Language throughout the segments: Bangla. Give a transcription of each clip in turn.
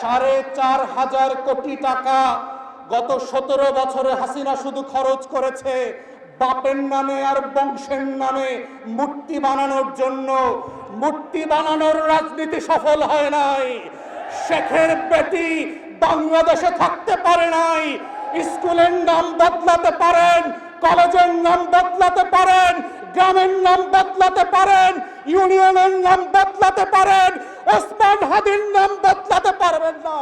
4,500 কোটি টাকা গত 17 বছরে হাসিনা শুধু খরচ করেছে বাপের নামে আর বংশের নামে মূর্তি বানানোর জন্য। মূর্তি বানানোর রাজনীতি সফল হয় নাই। শেখের বেটি বাংলাদেশে থাকতে পারে নাই। স্কুলের নাম বদলাতে পারেন, কলেজের নাম বদলাতে পারেন, গ্রামের নাম বদলাতে পারেন, ইউনিয়নের নাম বদলাতে পারেন, ওসমান হাদির নাম বদলাতে পারবেন না।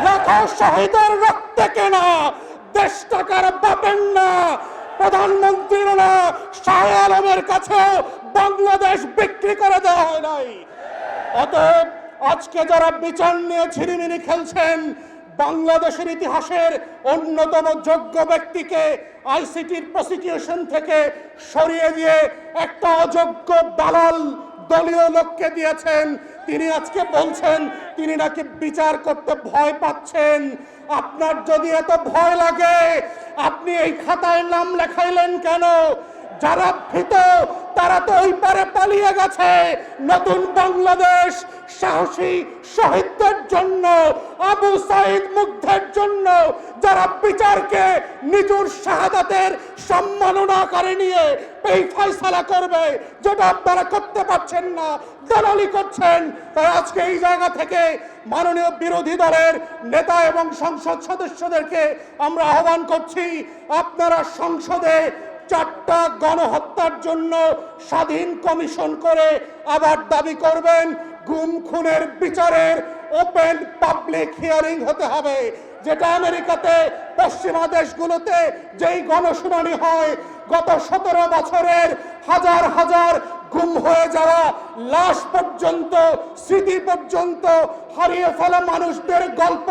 লাখো শহীদের রক্তে কেনা দেশ টাকার বাপের না, প্রধানমন্ত্রীর না, শাহ আলমের কাছে বাংলাদেশ বিক্রি করে দেওয়া হয় নাই। অতএব আজকে যারা বিচার নিয়ে ছিনিমিনি খেলছেন, বাংলাদেশের ইতিহাসের অন্যতম যোগ্য ব্যক্তিকে আইসিটির প্রসিকিউশন থেকে সরিয়ে দিয়ে একটা অযোগ্য দালাল দলীয় লোককে দিয়েছেন। তিনি আজকে বলছেন তিনি নাকি বিচার করতে ভয় পাচ্ছেন। আপনার যদি এত ভয় লাগে আপনি এই খাতায় নাম লেখাইলেন কেন? যারা ভীত তারা তো ওই পারে পালিয়ে গেছে। নতুন বাংলাদেশ সাহসী শহীদদের জন্য, আবু সাইদ মুগ্ধের জন্য, যারা বিচারকে নিজের শাহাদাতের সম্মাননা করে নিয়ে এই ফয়সালা করবে, যেটা আপনারা করতে পারছেন না, দালালি করছেন। তাই আজকে এই জায়গা থেকে মাননীয় বিরোধী দলের নেতা এবং সংসদ সদস্যদেরকে আমরা আহ্বান করছি, আপনারা সংসদে 4টা গণহত্যার জন্য স্বাধীন কমিশন করে আবার দাবি করবেন গুম খুনের বিচারের ওপেন পাবলিক হিয়ারিং হতে হবে। যেটা আমেরিকাতে পশ্চিমা দেশগুলোতে যেই গণশুনানি হয়, গত 17 বছরের হাজার হাজার গুম হয়ে যাওয়া লাশ পর্যন্ত, স্মৃতি পর্যন্ত হারিয়ে ফেলা মানুষদের গল্প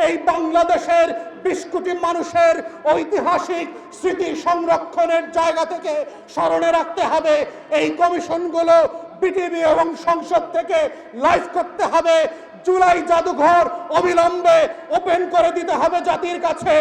এই বাংলাদেশের 20 কোটি মানুষের ঐতিহাসিক স্মৃতি সংরক্ষণের জায়গা থেকে স্মরণে রাখতে হবে। এই কমিশনগুলো বিটিভি এবং সংসদ থেকে লাইভ করতে হবে। জুলাই জাদুঘর অবিলম্বে ওপেন করে দিতে হবে জাতির কাছে।